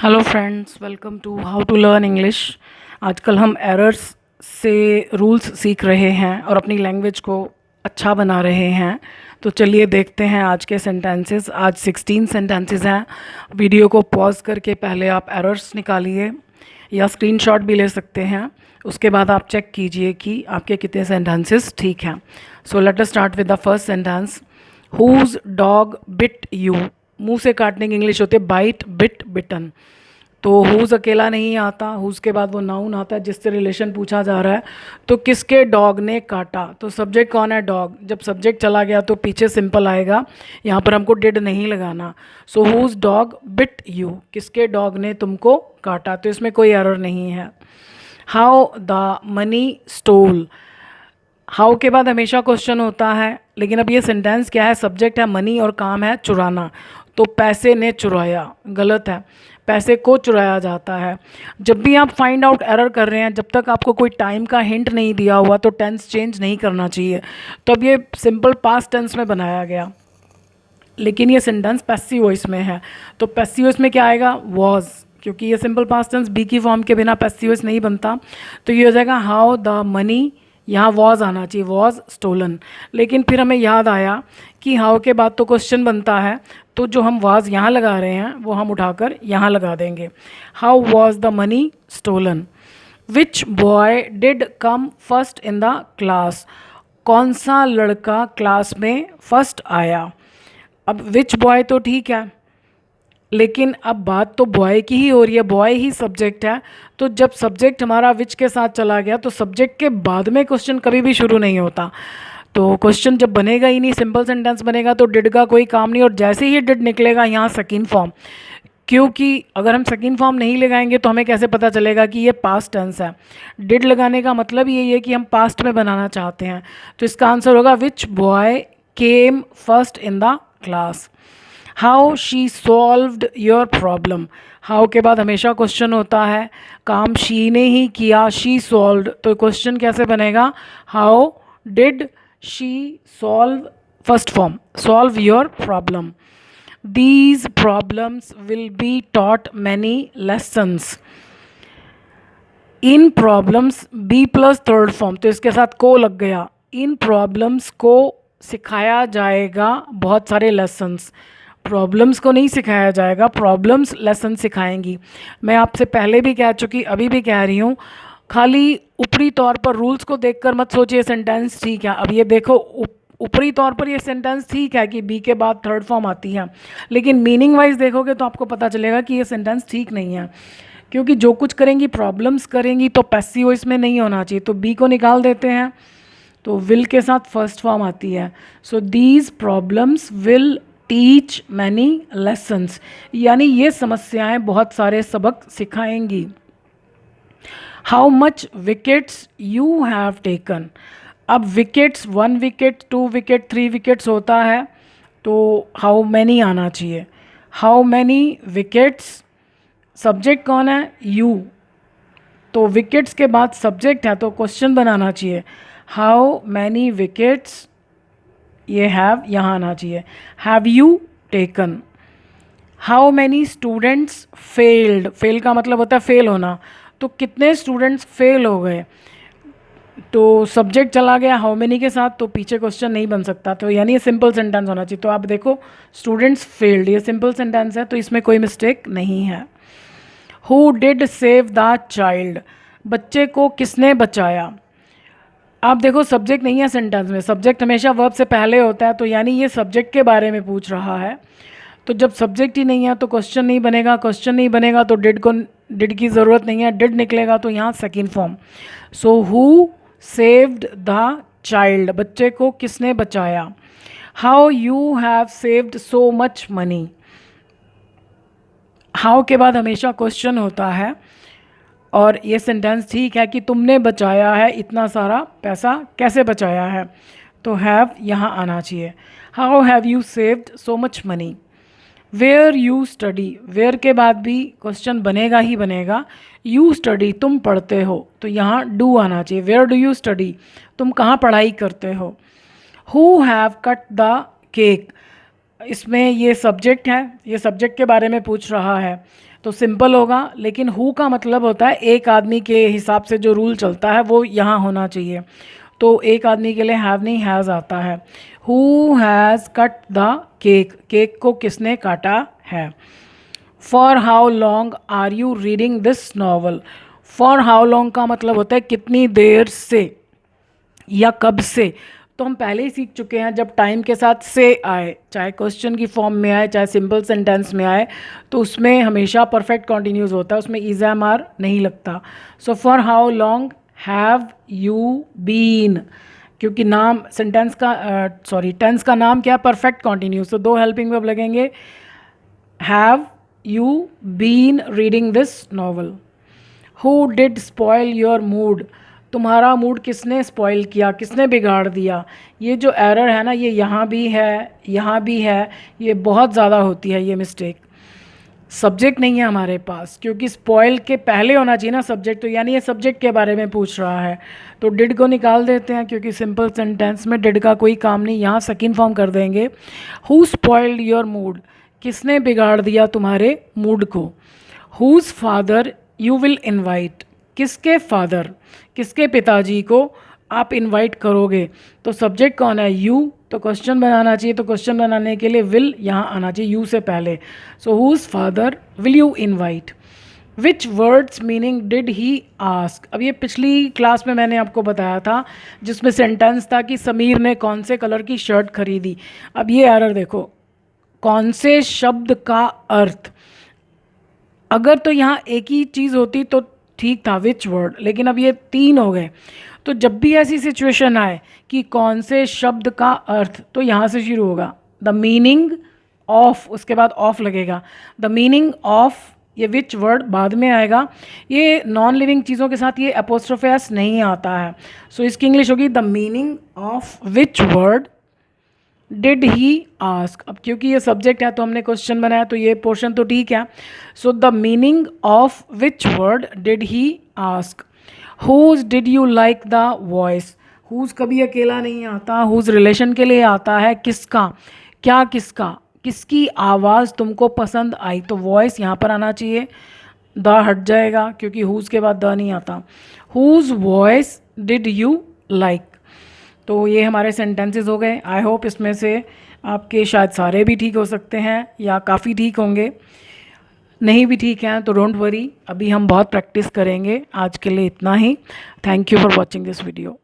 Hello friends, welcome to how to learn English. आजकल हम errors से रूल्स सीख रहे हैं और अपनी लैंग्वेज को अच्छा बना रहे हैं। तो चलिए देखते हैं आज के सेंटेंसेस। आज 16 सेंटेंसेस हैं। वीडियो को पॉज करके पहले आप एरर्स निकालिए या स्क्रीनशॉट भी ले सकते हैं। उसके बाद आप चेक कीजिए कि आपके कितने सेंटेंसेस ठीक हैं। So let us start with the first sentence. Whose dog bit you. मुंह से काटने की इंग्लिश होती है बाइट, बिट, बिटन। तो हुज अकेला नहीं आता, हुज के बाद वो नाउन आता है जिससे रिलेशन पूछा जा रहा है। तो किसके डॉग ने काटा, तो सब्जेक्ट कौन है? डॉग। जब सब्जेक्ट चला गया तो पीछे सिंपल आएगा, यहाँ पर हमको डिड नहीं लगाना। So whose dog bit you, किसके डॉग ने तुमको काटा, तो इसमें कोई एरर नहीं है। How the money stole. How के बाद हमेशा क्वेश्चन होता है, लेकिन अब ये सेंटेंस क्या है? सब्जेक्ट है मनी और काम है चुराना। तो पैसे ने चुराया, गलत है। पैसे को चुराया जाता है। जब भी आप फाइंड आउट एरर कर रहे हैं, जब तक आपको कोई टाइम का हिंट नहीं दिया हुआ तो टेंस चेंज नहीं करना चाहिए। तो अब ये सिंपल पास्ट टेंस में बनाया गया, लेकिन ये सेंटेंस पैसिव वॉइस में है। तो पैसिव वॉइस में क्या आएगा? वॉज, क्योंकि ये सिंपल पास्ट टेंस बी की फॉर्म के बिना पैसिव वॉइस नहीं बनता। तो ये हो जाएगा हाउ द मनी, यहाँ वॉज आना चाहिए, वॉज स्टोलन। लेकिन फिर हमें याद आया कि हाउ के बाद तो क्वेश्चन बनता है, तो जो हम वॉज यहाँ लगा रहे हैं वो हम उठाकर यहाँ लगा देंगे। How was the money stolen. Which boy did come first in the class. कौन सा लड़का क्लास में फर्स्ट आया। अब विच बॉय तो ठीक है, लेकिन अब बात तो बॉय की ही हो रही है, बॉय ही सब्जेक्ट है। तो जब सब्जेक्ट हमारा विच के साथ चला गया तो सब्जेक्ट के बाद में क्वेश्चन कभी भी शुरू नहीं होता। तो क्वेश्चन जब बनेगा ही नहीं, सिंपल सेंटेंस बनेगा, तो डिड का कोई काम नहीं। और जैसे ही डिड निकलेगा यहाँ सेकंड फॉर्म, क्योंकि अगर हम सेकंड फॉर्म नहीं लगाएंगे तो हमें कैसे पता चलेगा कि ये पास्ट टेंस है। डिड लगाने का मतलब यही है कि हम पास्ट में बनाना चाहते हैं। तो इसका आंसर होगा which boy came first in the class. How she solved your problem. How के बाद हमेशा क्वेश्चन होता है, काम शी ने ही किया, शी सॉल्व्ड, तो क्वेश्चन कैसे बनेगा? How did she solve, first form, solve your problem. These problems will be taught many lessons. इन problems be plus third form, तो इसके साथ को लग गया। इन प्रॉब्लम्स को सिखाया जाएगा बहुत सारे लेसन्स। प्रॉब्लम्स को नहीं सिखाया जाएगा, प्रॉब्लम्स लेसन सिखाएंगी। मैं आपसे पहले भी कह चुकी, अभी भी कह रही हूँ, खाली ऊपरी तौर पर रूल्स को देखकर मत सोचिए सेंटेंस ठीक है। अब ये देखो, ऊपरी तौर पर ये सेंटेंस ठीक है कि बी के बाद थर्ड फॉर्म आती है, लेकिन मीनिंग वाइज देखोगे तो आपको पता चलेगा कि ये सेंटेंस ठीक नहीं है। क्योंकि जो कुछ करेंगी प्रॉब्लम्स करेंगी, तो पैसिव इसमें नहीं होना चाहिए। तो बी को निकाल देते हैं, तो विल के साथ फर्स्ट फॉर्म आती है। So these problems will teach many lessons, यानी ये समस्याएं बहुत सारे सबक सिखाएंगी। How much wickets you have taken. अब विकेट्स, 1 विकेट, 2 विकेट, 3 विकेट्स होता है, तो हाउ मैनी आना चाहिए। हाउ मैनी विकेट्स, सब्जेक्ट कौन है? यू। तो विकेट्स के बाद सब्जेक्ट है तो क्वेश्चन बनाना चाहिए। हाउ मैनी विकेट्स, ये हैव यहाँ आना चाहिए। Have you taken. How many students failed, fail का मतलब होता है फेल होना, तो कितने स्टूडेंट्स फेल हो गए। तो सब्जेक्ट चला गया हाउ मेनी के साथ, तो पीछे क्वेश्चन नहीं बन सकता, तो यानी ये सिंपल सेंटेंस होना चाहिए। तो आप देखो, स्टूडेंट्स फेल्ड, ये सिंपल सेंटेंस है, तो इसमें कोई मिस्टेक नहीं है। Who did save the child, बच्चे को किसने बचाया। आप देखो, सब्जेक्ट नहीं है सेंटेंस में, सब्जेक्ट हमेशा वर्ब से पहले होता है, तो यानी ये सब्जेक्ट के बारे में पूछ रहा है। तो जब सब्जेक्ट ही नहीं है तो क्वेश्चन नहीं बनेगा, क्वेश्चन नहीं बनेगा तो डिड की ज़रूरत नहीं है, डिड निकलेगा तो यहाँ second form. So who saved the child, बच्चे को किसने बचाया। How you have saved so much money. How के बाद हमेशा क्वेश्चन होता है, और ये सेंटेंस ठीक है कि तुमने बचाया है इतना सारा पैसा, कैसे बचाया है, तो हैव यहाँ आना चाहिए। How have you saved so much money. Where you study, where के बाद भी क्वेश्चन बनेगा ही बनेगा। यू स्टडी, तुम पढ़ते हो, तो यहाँ डू आना चाहिए। वेयर डू यू स्टडी, तुम कहाँ पढ़ाई करते हो। Who have cut the cake, इसमें ये सब्जेक्ट है, ये सब्जेक्ट के बारे में पूछ रहा है। तो सिंपल होगा, लेकिन हु का मतलब होता है एक आदमी के हिसाब से जो रूल चलता है वो यहाँ होना चाहिए। तो एक आदमी के लिए हैव नहीं हैज़ आता है। Who has cut the cake, cake को किसने काटा है। For how long are you reading this novel, for how long का मतलब होता है कितनी देर से या कब से। तो हम पहले ही सीख चुके हैं, जब टाइम के साथ से आए, चाहे क्वेश्चन की फॉर्म में आए चाहे सिंपल सेंटेंस में आए, तो उसमें हमेशा परफेक्ट कॉन्टिन्यूस होता है, उसमें इज एम आर नहीं लगता। So for how long have you been, क्योंकि नाम सेंटेंस का टेंस का नाम क्या है, परफेक्ट कॉन्टिन्यूस, तो दो हेल्पिंग वर्ब लगेंगे। Have you been reading this novel. Who did spoil your mood, तुम्हारा मूड किसने स्पॉइल किया, किसने बिगाड़ दिया। ये जो एरर है ना, ये यहाँ भी है, यहाँ भी है, ये बहुत ज़्यादा होती है ये मिस्टेक। सब्जेक्ट नहीं है हमारे पास, क्योंकि स्पॉइल के पहले होना चाहिए ना सब्जेक्ट, तो यानी ये सब्जेक्ट के बारे में पूछ रहा है, तो डिड को निकाल देते हैं, क्योंकि सिंपल सेंटेंस में डिड का कोई काम नहीं, यहाँ सेकंड फॉर्म कर देंगे। हु स्पॉइल्ड योर मूड, किसने बिगाड़ दिया तुम्हारे मूड को। Whose father you will invite, किसके फादर, किसके पिताजी को आप इनवाइट करोगे। तो सब्जेक्ट कौन है, यू, तो क्वेश्चन बनाना चाहिए, तो क्वेश्चन बनाने के लिए विल यहाँ आना चाहिए यू से पहले। So whose father will you invite. Which words meaning did he ask, अब ये पिछली क्लास में मैंने आपको बताया था, जिसमें सेंटेंस था कि समीर ने कौन से कलर की शर्ट खरीदी। अब ये एरर देखो, कौन से शब्द का अर्थ, अगर तो यहाँ एक ही चीज़ होती तो ठीक था, विच वर्ड, लेकिन अब ये तीन हो गए। तो जब भी ऐसी सिचुएशन आए कि कौन से शब्द का अर्थ, तो यहाँ से शुरू होगा द मीनिंग ऑफ, उसके बाद ऑफ लगेगा, द मीनिंग ऑफ, ये विच वर्ड बाद में आएगा। ये नॉन लिविंग चीज़ों के साथ ये एपोस्ट्रोफी एस नहीं आता है, सो इसकी इंग्लिश होगी the meaning of which word did he ask. अब क्योंकि ये सब्जेक्ट है तो हमने क्वेश्चन बनाया, तो ये पोर्शन तो ठीक है। So the meaning of which word did he ask. Whose did you like the voice, whose कभी अकेला नहीं आता, हुज रिलेशन के लिए आता है, किसका, क्या किसका, किसकी आवाज़ तुमको पसंद आई, तो वॉइस यहाँ पर आना चाहिए, द हट जाएगा क्योंकि हुज के बाद द नहीं आता। Whose voice did you like. तो ये हमारे सेंटेंसेस हो गए। आई होप इसमें से आपके शायद सारे भी ठीक हो सकते हैं या काफ़ी ठीक होंगे, नहीं भी ठीक हैं तो डोंट वरी, अभी हम बहुत प्रैक्टिस करेंगे। आज के लिए इतना ही। Thank you for watching this video.